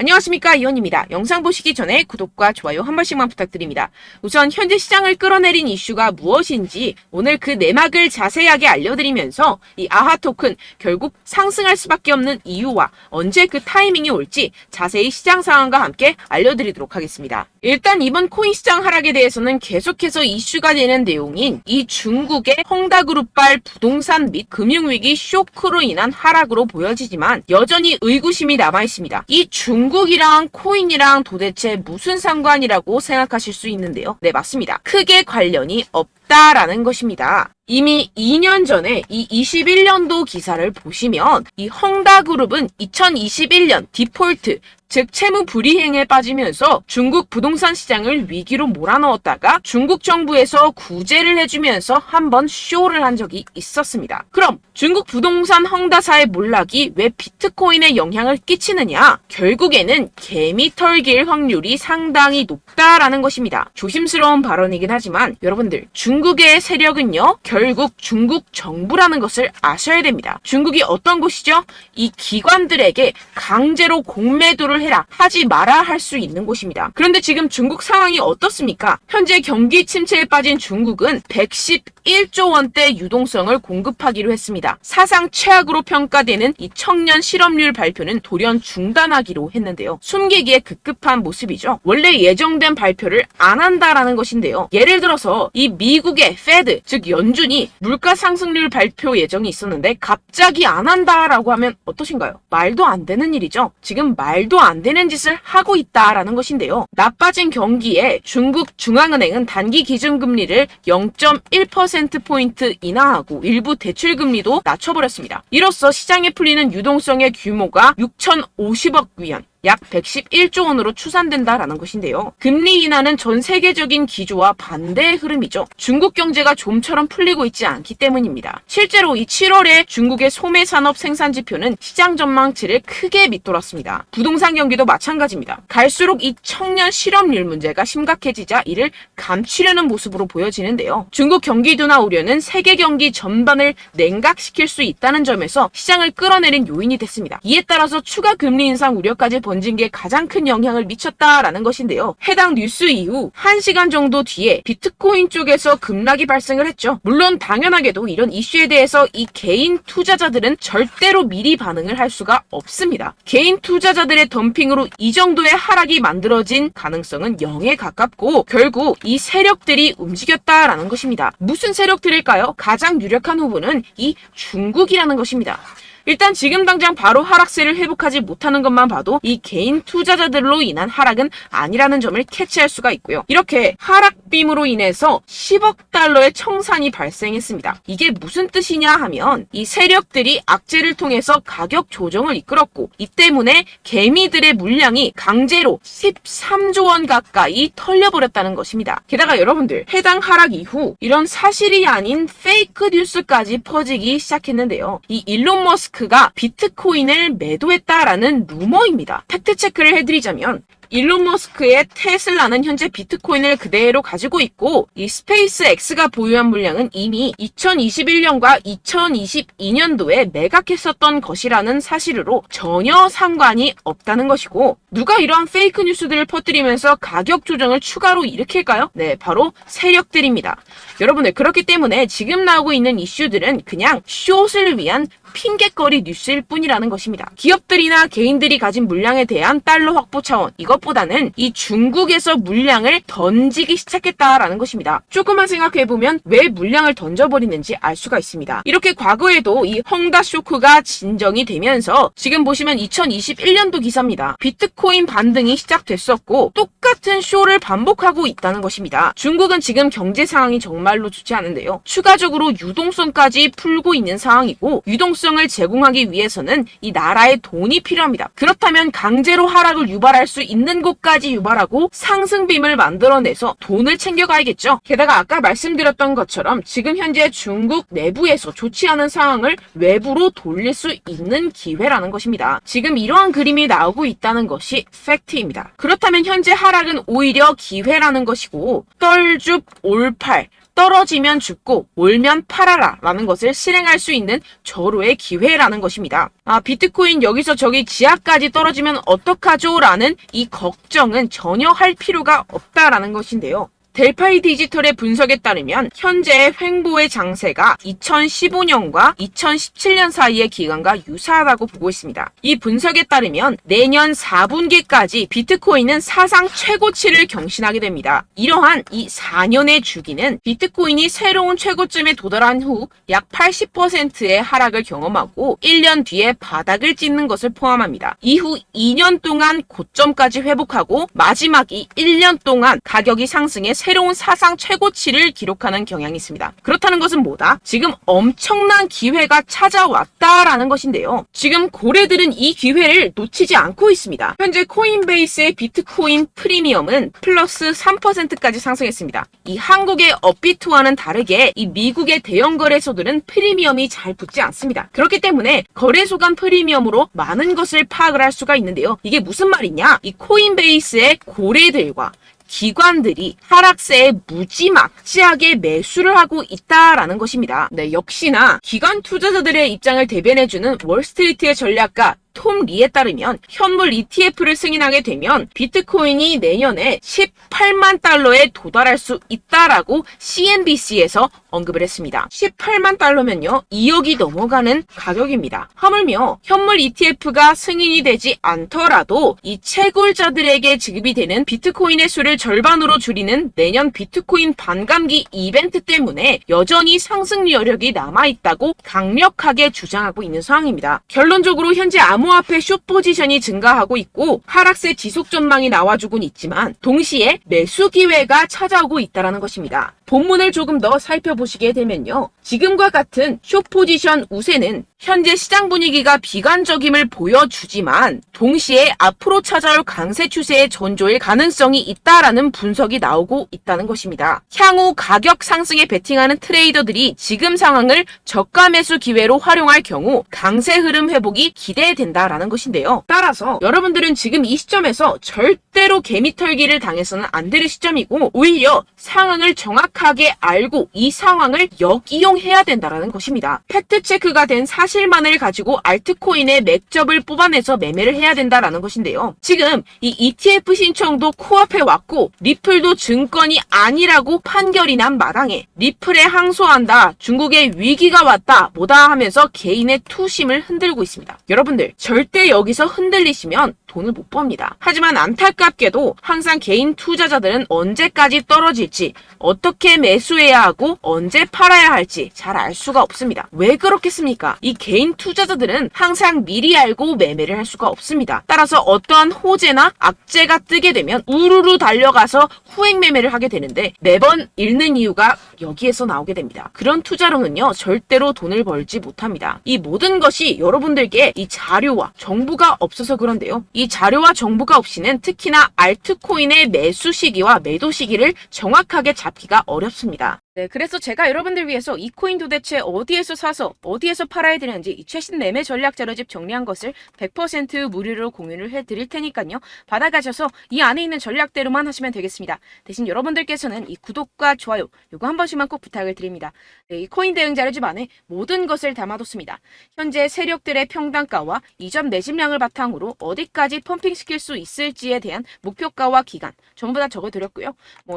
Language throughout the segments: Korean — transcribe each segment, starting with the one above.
안녕하십니까, 이원입니다. 영상 보시기 전에 구독과 좋아요 한 번씩만 부탁드립니다. 우선 현재 시장을 끌어내린 이슈가 무엇인지 오늘 그 내막을 자세하게 알려드리면서 이 아하 토큰 결국 상승할 수밖에 없는 이유와 언제 그 타이밍이 올지 자세히 시장 상황과 함께 알려드리도록 하겠습니다. 일단 이번 코인 시장 하락에 대해서는 계속해서 이슈가 되는 내용인 이 중국의 헝다그룹발 부동산 및 금융위기 쇼크로 인한 하락으로 보여지지만 여전히 의구심이 남아있습니다. 이 중국이랑 코인이랑 도대체 무슨 상관이라고 생각하실 수 있는데요. 네, 맞습니다. 크게 관련이 없다라는 것입니다. 이미 2년 전에 이 21년도 기사를 보시면 이 헝다그룹은 2021년 디폴트, 즉 채무 불이행에 빠지면서 중국 부동산 시장을 위기로 몰아넣었다가 중국 정부에서 구제를 해주면서 한번 쇼를 한 적이 있었습니다. 그럼 중국 부동산 헝다사의 몰락이 왜 비트코인에 영향을 끼치느냐? 결국에는 개미 털길 확률이 상당히 높다라는 것입니다. 조심스러운 발언이긴 하지만 여러분들, 중국의 세력은요, 결국 중국 정부라는 것을 아셔야 됩니다. 중국이 어떤 곳이죠? 이 기관들에게 강제로 공매도를 해라, 하지 마라 할 수 있는 곳입니다. 그런데 지금 중국 상황이 어떻습니까? 현재 경기 침체에 빠진 중국은 111조 원대 유동성을 공급하기로 했습니다. 사상 최악으로 평가되는 이 청년 실업률 발표는 돌연 중단하기로 했는데요. 숨기기에 급급한 모습이죠. 원래 예정된 발표를 안 한다라는 것인데요. 예를 들어서 이 미국의 페드, 즉 연준이 물가 상승률 발표 예정이 있었는데 갑자기 안 한다라고 하면 어떠신가요? 말도 안 되는 일이죠. 지금 말도 안 되는 짓을 하고 있다라는 것인데요. 나빠진 경기에 중국 중앙은행은 단기 기준금리를 0.1%포인트 인하하고 일부 대출금리도 낮춰버렸습니다. 이로써 시장에 풀리는 유동성의 규모가 6,050억 위안, 약 111조 원으로 추산된다라는 것인데요. 금리 인하는 전 세계적인 기조와 반대의 흐름이죠. 중국 경제가 좀처럼 풀리고 있지 않기 때문입니다. 실제로 이 7월에 중국의 소매 산업 생산 지표는 시장 전망치를 크게 밑돌았습니다. 부동산 경기도 마찬가지입니다. 갈수록 이 청년 실업률 문제가 심각해지자 이를 감추려는 모습으로 보여지는데요. 중국 경기 둔화 우려는 세계 경기 전반을 냉각시킬 수 있다는 점에서 시장을 끌어내린 요인이 됐습니다. 이에 따라서 추가 금리 인상 우려까지 번진 게 가장 큰 영향을 미쳤다라는 것인데요. 해당 뉴스 이후 1시간 정도 뒤에 비트코인 쪽에서 급락이 발생을 했죠. 물론 당연하게도 이런 이슈에 대해서 이 개인 투자자들은 절대로 미리 반응을 할 수가 없습니다. 개인 투자자들의 덤핑으로 이 정도의 하락이 만들어진 가능성은 0에 가깝고 결국 이 세력들이 움직였다라는 것입니다. 무슨 세력들일까요? 가장 유력한 후보는 이 중국이라는 것입니다. 일단 지금 당장 바로 하락세를 회복하지 못하는 것만 봐도 이 개인 투자자들로 인한 하락은 아니라는 점을 캐치할 수가 있고요. 이렇게 하락빔으로 인해서 10억 달러의 청산이 발생했습니다. 이게 무슨 뜻이냐 하면 이 세력들이 악재를 통해서 가격 조정을 이끌었고 이 때문에 개미들의 물량이 강제로 13조 원 가까이 털려버렸다는 것입니다. 게다가 여러분들, 해당 하락 이후 이런 사실이 아닌 페이크 뉴스까지 퍼지기 시작했는데요. 이 일론 머스크가 비트코인을 매도했다라는 루머입니다. 팩트 체크를 해드리자면 일론 머스크의 테슬라는 현재 비트코인을 그대로 가지고 있고 이 스페이스 X가 보유한 물량은 이미 2021년과 2022년도에 매각했었던 것이라는 사실으로 전혀 상관이 없다는 것이고, 누가 이러한 페이크 뉴스들을 퍼뜨리면서 가격 조정을 추가로 일으킬까요? 네, 바로 세력들입니다. 여러분들, 그렇기 때문에 지금 나오고 있는 이슈들은 그냥 숏을 위한 핑계거리 뉴스일 뿐이라는 것입니다. 기업들이나 개인들이 가진 물량에 대한 달러 확보 차원, 이것보다는 이 중국에서 물량을 던지기 시작했다라는 것입니다. 조금만 생각해보면 왜 물량을 던져버리는지 알 수가 있습니다. 이렇게 과거에도 이 헝다 쇼크가 진정이 되면서 지금 보시면 2021년도 기사입니다. 비트코인 반등이 시작됐었고 똑같은 쇼를 반복하고 있다는 것입니다. 중국은 지금 경제 상황이 정말로 좋지 않은데요. 추가적으로 유동성까지 풀고 있는 상황이고, 유동성을 제공하기 위해서는 이 나라의 돈이 필요합니다. 그렇다면 강제로 하락을 유발할 수 있는 곳까지 유발하고 상승빔을 만들어내서 돈을 챙겨가야겠죠. 게다가 아까 말씀드렸던 것처럼 지금 현재 중국 내부에서 좋지 않은 상황을 외부로 돌릴 수 있는 기회라는 것입니다. 지금 이러한 그림이 나오고 있다는 것이 팩트입니다. 그렇다면 현재 하락은 오히려 기회라는 것이고, 떨줍 올팔, 떨어지면 죽고 올면 팔아라 라는 것을 실행할 수 있는 절호의 기회라는 것입니다. 비트코인 여기서 저기 지하까지 떨어지면 어떡하죠? 라는 이 걱정은 전혀 할 필요가 없다라는 것인데요. 델파이 디지털의 분석에 따르면 현재의 횡보의 장세가 2015년과 2017년 사이의 기간과 유사하다고 보고 있습니다. 이 분석에 따르면 내년 4분기까지 비트코인은 사상 최고치를 경신하게 됩니다. 이러한 이 4년의 주기는 비트코인이 새로운 최고점에 도달한 후 약 80%의 하락을 경험하고 1년 뒤에 바닥을 찍는 것을 포함합니다. 이후 2년 동안 고점까지 회복하고 마지막이 1년 동안 가격이 상승해 새로운 사상 최고치를 기록하는 경향이 있습니다. 그렇다는 것은 뭐다? 지금 엄청난 기회가 찾아왔다라는 것인데요. 지금 고래들은 이 기회를 놓치지 않고 있습니다. 현재 코인베이스의 비트코인 프리미엄은 플러스 3%까지 상승했습니다. 이 한국의 업비트와는 다르게 이 미국의 대형 거래소들은 프리미엄이 잘 붙지 않습니다. 그렇기 때문에 거래소 간 프리미엄으로 많은 것을 파악을 할 수가 있는데요. 이게 무슨 말이냐? 이 코인베이스의 고래들과 기관들이 하락세에 무지막지하게 매수를 하고 있다라는 것입니다. 네, 역시나 기관 투자자들의 입장을 대변해주는 월스트리트의 전략가 톰 리에 따르면 현물 ETF를 승인하게 되면 비트코인이 내년에 18만 달러에 도달할 수 있다라고 CNBC에서 언급을 했습니다. 18만 달러면요 2억이 넘어가는 가격입니다. 하물며 현물 ETF가 승인이 되지 않더라도 이 채굴자들에게 지급이 되는 비트코인의 수를 절반으로 줄이는 내년 비트코인 반감기 이벤트 때문에 여전히 상승 여력이 남아있다고 강력하게 주장하고 있는 상황입니다. 결론적으로 현재 암호화폐 숏 포지션이 증가하고 있고 하락세 지속 전망이 나와주곤 있지만 동시에 매수 기회가 찾아오고 있다는 것입니다. 본문을 조금 더 살펴보시게 되면요. 지금과 같은 숏 포지션 우세는 현재 시장 분위기가 비관적임을 보여주지만 동시에 앞으로 찾아올 강세 추세의 전조일 가능성이 있다라는 분석이 나오고 있다는 것입니다. 향후 가격 상승에 베팅하는 트레이더들이 지금 상황을 저가 매수 기회로 활용할 경우 강세 흐름 회복이 기대된다라는 것인데요. 따라서 여러분들은 지금 이 시점에서 절대로 개미털기를 당해서는 안 될 시점이고 오히려 상황을 정확하게 알고 이 상황을 역이용해야 된다라는 것입니다. 팩트체크가 된 사실만을 가지고 알트코인의 맥접을 뽑아내서 매매를 해야 된다라는 것인데요. 지금 이 ETF 신청도 코앞에 왔고 리플도 증권이 아니라고 판결이 난 마당에 리플에 항소한다, 중국의 위기가 왔다 뭐다 하면서 개인의 투심을 흔들고 있습니다. 여러분들 절대 여기서 흔들리시면 돈을 못 법니다. 하지만 안타깝게도 항상 개인 투자자들은 언제까지 떨어질지, 어떻게 매수해야 하고 언제 팔아야 할지 잘 알 수가 없습니다. 왜 그렇겠습니까? 이 개인 투자자들은 항상 미리 알고 매매를 할 수가 없습니다. 따라서 어떠한 호재나 악재가 뜨게 되면 우르르 달려가서 후행 매매를 하게 되는데 매번 잃는 이유가 여기에서 나오게 됩니다. 그런 투자로는요 절대로 돈을 벌지 못합니다. 이 모든 것이 여러분들께 이 자료와 정보가 없어서 그런데요. 이 자료와 정보가 없이는 특히나 알트코인의 매수 시기와 매도 시기를 정확하게 잡기가 어렵습니다. 네, 그래서 제가 여러분들 위해서 이 코인 도대체 어디에서 사서 어디에서 팔아야 되는지 이 최신 매매 전략 자료집 정리한 것을 100% 무료로 공유를 해드릴 테니까요. 받아가셔서 이 안에 있는 전략대로만 하시면 되겠습니다. 대신 여러분들께서는 이 구독과 좋아요 요거 한 번씩만 꼭 부탁을 드립니다. 네, 이 코인 대응 자료집 안에 모든 것을 담아뒀습니다. 현재 세력들의 평단가와 이전 매집량을 바탕으로 어디까지 펌핑시킬 수 있을지에 대한 목표가와 기간 전부 다 적어드렸고요.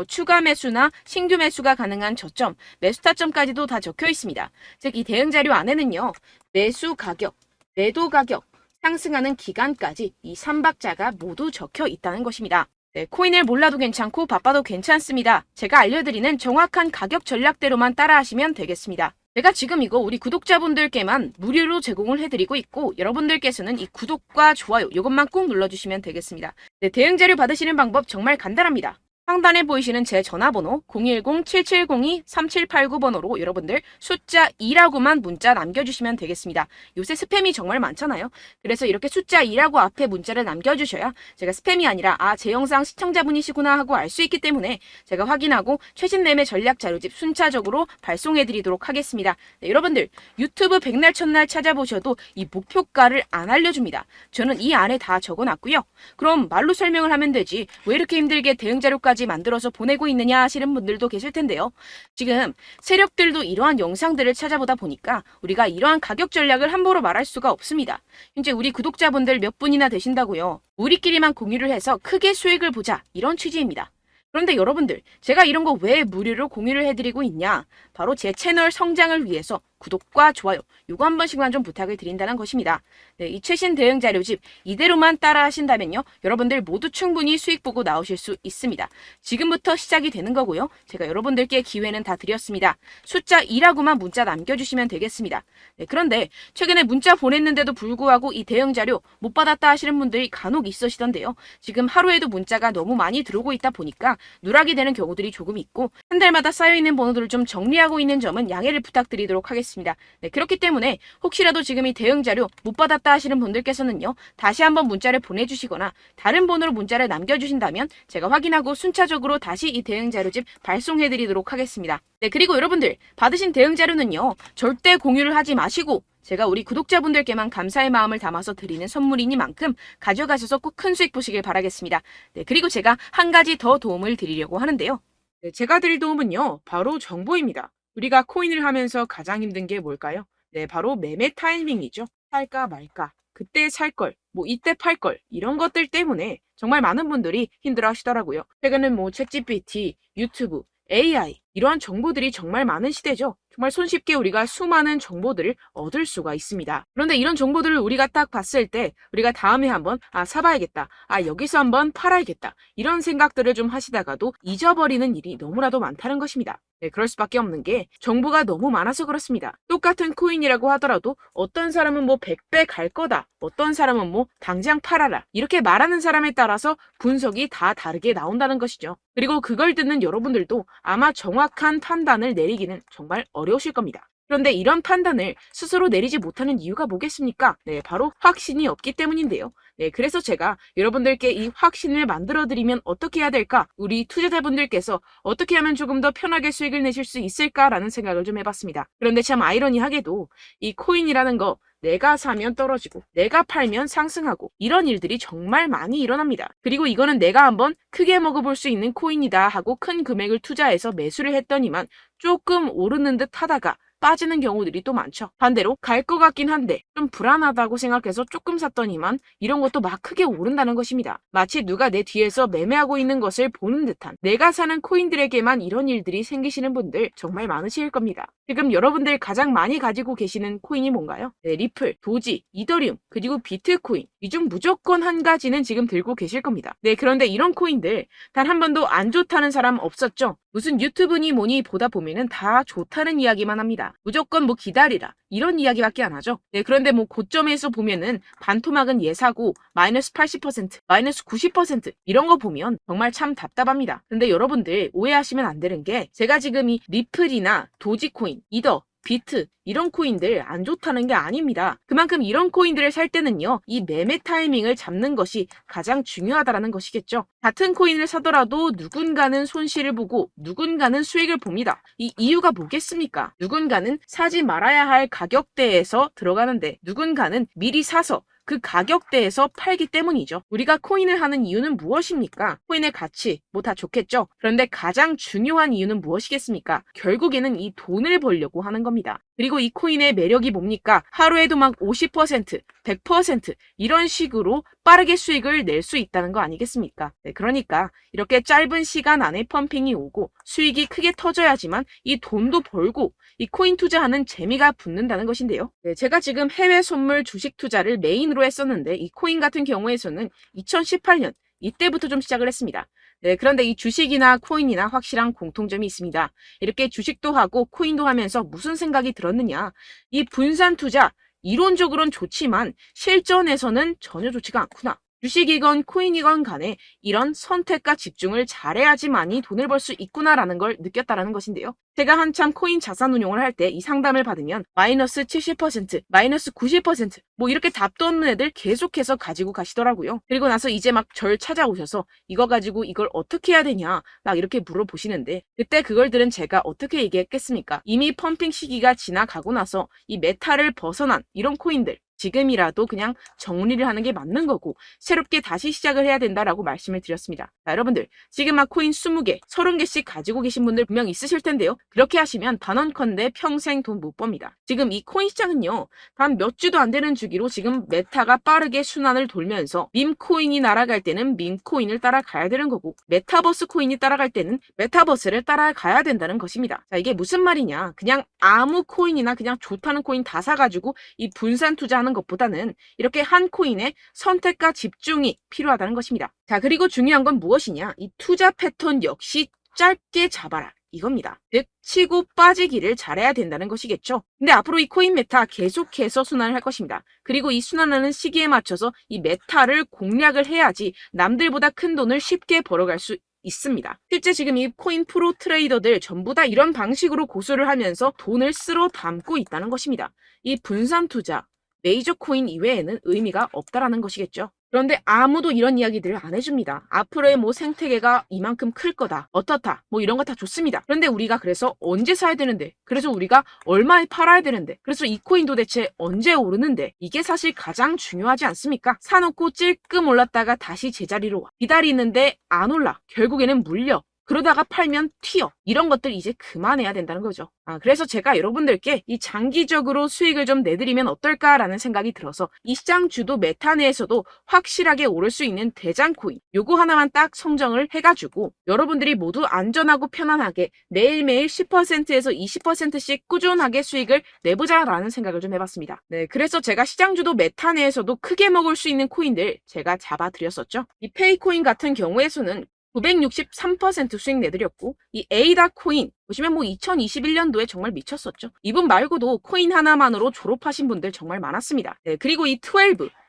추가 매수나 신규 매수가 가능한 저점, 매수 타점까지도 다 적혀 있습니다. 즉 이 대응 자료 안에는요. 매수 가격, 매도 가격, 상승하는 기간까지 이 3박자가 모두 적혀 있다는 것입니다. 네, 코인을 몰라도 괜찮고 바빠도 괜찮습니다. 제가 알려드리는 정확한 가격 전략대로만 따라하시면 되겠습니다. 제가 지금 이거 우리 구독자분들께만 무료로 제공을 해드리고 있고 여러분들께서는 이 구독과 좋아요 이것만 꼭 눌러주시면 되겠습니다. 네, 대응 자료 받으시는 방법 정말 간단합니다. 상단에 보이시는 제 전화번호 010-7702-3789번호로 여러분들 숫자 2라고만 문자 남겨주시면 되겠습니다. 요새 스팸이 정말 많잖아요. 그래서 이렇게 숫자 2라고 앞에 문자를 남겨주셔야 제가 스팸이 아니라 제 영상 시청자분이시구나 하고 알 수 있기 때문에 제가 확인하고 최신 매매 전략 자료집 순차적으로 발송해드리도록 하겠습니다. 네, 여러분들 유튜브 백날 첫날 찾아보셔도 이 목표가를 안 알려줍니다. 저는 이 안에 다 적어놨고요. 그럼 말로 설명을 하면 되지 왜 이렇게 힘들게 대응 자료까지 정보까지 만들어서 보내고 있느냐 하시는 분들도 계실 텐데요. 지금 세력들도 이러한 영상들을 찾아보다 보니까 우리가 이러한 가격 전략을 함부로 말할 수가 없습니다. 현재 우리 구독자분들 몇 분이나 되신다고요. 우리끼리만 공유를 해서 크게 수익을 보자, 이런 취지입니다. 그런데 여러분들, 제가 이런 거 왜 무료로 공유를 해드리고 있냐? 바로 제 채널 성장을 위해서 구독과 좋아요, 요거 한 번씩만 좀 부탁을 드린다는 것입니다. 네, 이 최신 대응 자료집 이대로만 따라 하신다면요, 여러분들 모두 충분히 수익 보고 나오실 수 있습니다. 지금부터 시작이 되는 거고요. 제가 여러분들께 기회는 다 드렸습니다. 숫자 2라고만 문자 남겨주시면 되겠습니다. 네, 그런데 최근에 문자 보냈는데도 불구하고 이 대응 자료 못 받았다 하시는 분들이 간혹 있으시던데요. 지금 하루에도 문자가 너무 많이 들어오고 있다 보니까 누락이 되는 경우들이 조금 있고, 한 달마다 쌓여있는 번호들을 좀 정리하고 있는 점은 양해를 부탁드리도록 하겠습니다. 네, 그렇기 때문에 혹시라도 지금 이 대응 자료 못 받았다 하시는 분들께서는요, 다시 한번 문자를 보내주시거나 다른 번호로 문자를 남겨주신다면 제가 확인하고 순차적으로 다시 이 대응 자료집 발송해드리도록 하겠습니다. 네, 그리고 여러분들 받으신 대응 자료는요, 절대 공유를 하지 마시고 제가 우리 구독자분들께만 감사의 마음을 담아서 드리는 선물이니만큼 가져가셔서 꼭 큰 수익 보시길 바라겠습니다. 네, 그리고 제가 한 가지 더 도움을 드리려고 하는데요. 네, 제가 드릴 도움은요, 바로 정보입니다. 우리가 코인을 하면서 가장 힘든 게 뭘까요? 네, 바로 매매 타이밍이죠. 살까 말까, 그때 살 걸, 뭐 이때 팔 걸, 이런 것들 때문에 정말 많은 분들이 힘들어 하시더라고요. 최근은 뭐 챗GPT, 유튜브, AI, 이러한 정보들이 정말 많은 시대죠. 정말 손쉽게 우리가 수많은 정보들을 얻을 수가 있습니다. 그런데 이런 정보들을 우리가 딱 봤을 때 우리가 다음에 한번 사봐야겠다, 여기서 한번 팔아야겠다, 이런 생각들을 좀 하시다가도 잊어버리는 일이 너무나도 많다는 것입니다. 네, 그럴 수밖에 없는 게 정보가 너무 많아서 그렇습니다. 똑같은 코인이라고 하더라도 어떤 사람은 뭐 100배 갈 거다, 어떤 사람은 뭐 당장 팔아라, 이렇게 말하는 사람에 따라서 분석이 다 다르게 나온다는 것이죠. 그리고 그걸 듣는 여러분들도 아마 정확한 판단을 내리기는 정말 어려우실 겁니다. 그런데 이런 판단을 스스로 내리지 못하는 이유가 뭐겠습니까? 네, 바로 확신이 없기 때문인데요. 네, 그래서 제가 여러분들께 이 확신을 만들어드리면 어떻게 해야 될까? 우리 투자자분들께서 어떻게 하면 조금 더 편하게 수익을 내실 수 있을까라는 생각을 좀 해봤습니다. 그런데 참 아이러니하게도 이 코인이라는 거, 내가 사면 떨어지고 내가 팔면 상승하고, 이런 일들이 정말 많이 일어납니다. 그리고 이거는 내가 한번 크게 먹어볼 수 있는 코인이다 하고 큰 금액을 투자해서 매수를 했더니만 조금 오르는 듯 하다가 빠지는 경우들이 또 많죠. 반대로 갈 것 같긴 한데 좀 불안하다고 생각해서 조금 샀더니만 이런 것도 막 크게 오른다는 것입니다. 마치 누가 내 뒤에서 매매하고 있는 것을 보는 듯한, 내가 사는 코인들에게만 이런 일들이 생기시는 분들 정말 많으실 겁니다. 지금 여러분들 가장 많이 가지고 계시는 코인이 뭔가요? 네, 리플, 도지, 이더리움, 그리고 비트코인, 이 중 무조건 한 가지는 지금 들고 계실 겁니다. 네, 그런데 이런 코인들 단 한 번도 안 좋다는 사람 없었죠? 무슨 유튜브니 뭐니 보다 보면은 다 좋다는 이야기만 합니다. 무조건 뭐 기다리라, 이런 이야기밖에 안 하죠. 네, 그런데 뭐 고점에서 보면은 반토막은 예사고 마이너스 80%, 마이너스 90% 이런 거 보면 정말 참 답답합니다. 근데 여러분들 오해하시면 안 되는 게, 제가 지금 이 리플이나 도지코인, 이더, 비트, 이런 코인들 안 좋다는 게 아닙니다. 그만큼 이런 코인들을 살 때는요, 이 매매 타이밍을 잡는 것이 가장 중요하다는 것이겠죠. 같은 코인을 사더라도 누군가는 손실을 보고 누군가는 수익을 봅니다. 이 이유가 뭐겠습니까? 누군가는 사지 말아야 할 가격대에서 들어가는데 누군가는 미리 사서 그 가격대에서 팔기 때문이죠. 우리가 코인을 하는 이유는 무엇입니까? 코인의 가치, 뭐 다 좋겠죠. 그런데 가장 중요한 이유는 무엇이겠습니까? 결국에는 이 돈을 벌려고 하는 겁니다. 그리고 이 코인의 매력이 뭡니까? 하루에도 막 50%, 100% 이런 식으로 빠르게 수익을 낼 수 있다는 거 아니겠습니까? 네, 그러니까 이렇게 짧은 시간 안에 펌핑이 오고 수익이 크게 터져야지만 이 돈도 벌고 이 코인 투자하는 재미가 붙는다는 것인데요. 네, 제가 지금 해외 선물 주식 투자를 메인으로 했었는데 이 코인 같은 경우에서는 2018년 이때부터 좀 시작을 했습니다. 네, 그런데 이 주식이나 코인이나 확실한 공통점이 있습니다. 이렇게 주식도 하고 코인도 하면서 무슨 생각이 들었느냐? 이 분산 투자, 이론적으로는 좋지만 실전에서는 전혀 좋지가 않구나. 주식이건 코인이건 간에 이런 선택과 집중을 잘해야지만이 돈을 벌 수 있구나라는 걸 느꼈다라는 것인데요. 제가 한참 코인 자산 운용을 할 때 이 상담을 받으면 마이너스 70%, 마이너스 90% 뭐 이렇게 답도 없는 애들 계속해서 가지고 가시더라고요. 그리고 나서 이제 막 절 찾아오셔서 이거 가지고 이걸 어떻게 해야 되냐 막 이렇게 물어보시는데, 그때 그걸 들은 제가 어떻게 얘기했겠습니까? 이미 펌핑 시기가 지나가고 나서 이 메타를 벗어난 이런 코인들, 지금이라도 그냥 정리를 하는 게 맞는 거고 새롭게 다시 시작을 해야 된다라고 말씀을 드렸습니다. 자, 여러분들 지금 막 코인 20개, 30개씩 가지고 계신 분들 분명 있으실 텐데요. 그렇게 하시면 단언컨대 평생 돈 못 법니다. 지금 이 코인 시장은요. 단 몇 주도 안 되는 주기로 지금 메타가 빠르게 순환을 돌면서 밈코인이 날아갈 때는 밈코인을 따라가야 되는 거고 메타버스 코인이 따라갈 때는 메타버스를 따라가야 된다는 것입니다. 자, 이게 무슨 말이냐. 그냥 아무 코인이나 그냥 좋다는 코인 다 사가지고 이 분산 투자하는 것보다는 이렇게 한 코인에 선택과 집중이 필요하다는 것입니다. 자, 그리고 중요한 건 무엇이냐. 이 투자 패턴 역시 짧게 잡아라. 이겁니다. 즉 치고 빠지기를 잘해야 된다는 것이겠죠. 근데 앞으로 이 코인 메타 계속해서 순환을 할 것입니다. 그리고 이 순환하는 시기에 맞춰서 이 메타를 공략을 해야지 남들보다 큰 돈을 쉽게 벌어갈 수 있습니다. 실제 지금 이 코인 프로 트레이더들 전부 다 이런 방식으로 고수를 하면서 돈을 쓸어 담고 있다는 것입니다. 이 분산 투자, 메이저 코인 이외에는 의미가 없다라는 것이겠죠. 그런데 아무도 이런 이야기들을 안 해줍니다. 앞으로의 뭐 생태계가 이만큼 클 거다. 어떻다. 뭐 이런 거 다 좋습니다. 그런데 우리가 그래서 언제 사야 되는데? 그래서 우리가 얼마에 팔아야 되는데? 그래서 이 코인 도대체 언제 오르는데? 이게 사실 가장 중요하지 않습니까? 사놓고 찔끔 올랐다가 다시 제자리로 와. 기다리는데 안 올라. 결국에는 물려. 그러다가 팔면 튀어. 이런 것들 이제 그만해야 된다는 거죠. 그래서 제가 여러분들께 이 장기적으로 수익을 좀 내드리면 어떨까라는 생각이 들어서 이 시장 주도 메타 내에서도 확실하게 오를 수 있는 대장 코인 요거 하나만 딱 선정을 해가지고 여러분들이 모두 안전하고 편안하게 매일매일 10%에서 20%씩 꾸준하게 수익을 내보자라는 생각을 좀 해봤습니다. 네, 그래서 제가 시장 주도 메타 내에서도 크게 먹을 수 있는 코인들 제가 잡아드렸었죠. 이 페이코인 같은 경우에서는 963% 수익 내드렸고 이 에이다 코인 보시면 뭐 2021년도에 정말 미쳤었죠. 이분 말고도 코인 하나만으로 졸업하신 분들 정말 많았습니다. 네, 그리고 이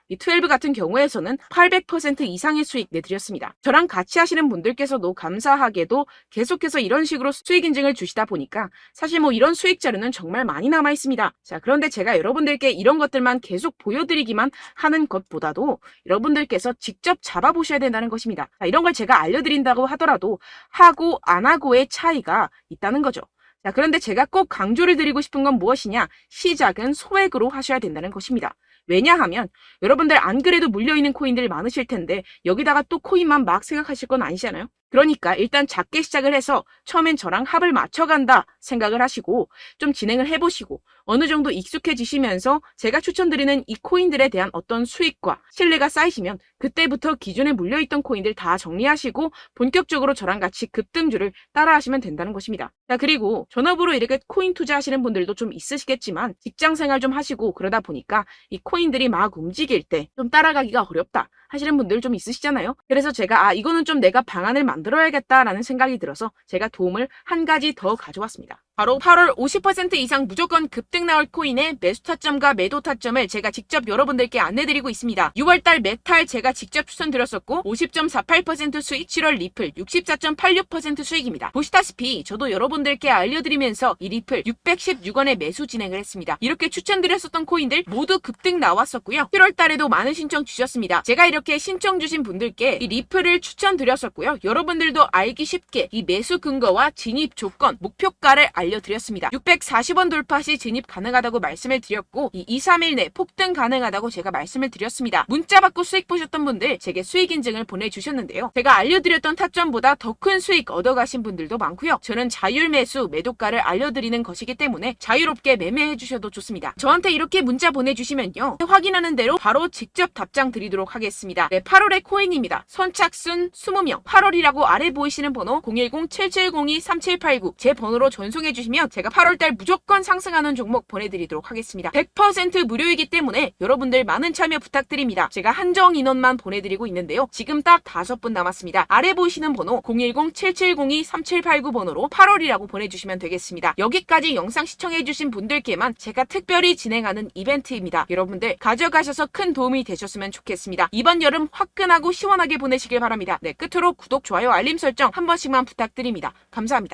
12 같은 경우에서는 800% 이상의 수익 내드렸습니다. 저랑 같이 하시는 분들께서도 감사하게도 계속해서 이런 식으로 수익 인증을 주시다 보니까 사실 뭐 이런 수익 자료는 정말 많이 남아 있습니다. 자, 그런데 제가 여러분들께 이런 것들만 계속 보여드리기만 하는 것보다도 여러분들께서 직접 잡아보셔야 된다는 것입니다. 자, 이런 걸 제가 알려드린다고 하더라도 하고 안 하고의 차이가 있다는 거죠. 자, 그런데 제가 꼭 강조를 드리고 싶은 건 무엇이냐? 시작은 소액으로 하셔야 된다는 것입니다. 왜냐하면 여러분들 안 그래도 물려있는 코인들이 많으실 텐데 여기다가 또 코인만 막 생각하실 건 아니잖아요. 그러니까 일단 작게 시작을 해서 처음엔 저랑 합을 맞춰간다 생각을 하시고 좀 진행을 해보시고 어느 정도 익숙해지시면서 제가 추천드리는 이 코인들에 대한 어떤 수익과 신뢰가 쌓이시면 그때부터 기존에 물려있던 코인들 다 정리하시고 본격적으로 저랑 같이 급등주를 따라하시면 된다는 것입니다. 자, 그리고 전업으로 이렇게 코인 투자하시는 분들도 좀 있으시겠지만 직장생활 좀 하시고 그러다 보니까 이 코인들이 막 움직일 때 좀 따라가기가 어렵다 하시는 분들 좀 있으시잖아요. 그래서 제가 이거는 좀 내가 방안을 만들어야겠다라는 생각이 들어서 제가 도움을 한 가지 더 가져왔습니다. 바로 8월 50% 이상 무조건 급등 나올 코인의 매수 타점과 매도 타점을 제가 직접 여러분들께 안내드리고 있습니다. 6월달 메탈 제가 직접 추천드렸었고 50.48% 수익, 7월 리플 64.86% 수익입니다. 보시다시피 저도 여러분들께 알려드리면서 이 리플 616원에 매수 진행을 했습니다. 이렇게 추천드렸었던 코인들 모두 급등 나왔었고요. 7월달에도 많은 신청 주셨습니다. 제가 이렇게 신청 주신 분들께 이 리플을 추천드렸었고요. 여러분들도 알기 쉽게 이 매수 근거와 진입 조건, 목표가를 알려드렸습니다. 640원 돌파 시 진입 가능하다고 말씀을 드렸고 이 2-3일 내 폭등 가능하다고 제가 말씀을 드렸습니다. 문자 받고 수익 보셨던 분들 제게 수익 인증을 보내주셨는데요. 제가 알려드렸던 타점보다 더 큰 수익 얻어가신 분들도 많고요. 저는 자율 매수, 매도가를 알려드리는 것이기 때문에 자유롭게 매매해 주셔도 좋습니다. 저한테 이렇게 문자 보내주시면요. 확인하는 대로 바로 직접 답장 드리도록 하겠습니다. 네, 8월의 코인입니다. 선착순 20명 8월이라고 아래 보이시는 번호 010-7702-3789 제 번호로 전송해 주시면 제가 8월달 무조건 상승하는 종목 보내드리도록 하겠습니다. 100% 무료이기 때문에 여러분들 많은 참여 부탁드립니다. 제가 한정 인원만 보내드리고 있는데요. 지금 딱 5분 남았습니다. 아래 보이시는 번호 010-7702-3789 번호로 8월이라고 보내주시면 되겠습니다. 여기까지 영상 시청해주신 분들께만 제가 특별히 진행하는 이벤트입니다. 여러분들 가져가셔서 큰 도움이 되셨으면 좋겠습니다. 이번 여름 화끈하고 시원하게 보내시길 바랍니다. 네, 끝으로 구독, 좋아요, 알림 설정 한 번씩만 부탁드립니다. 감사합니다.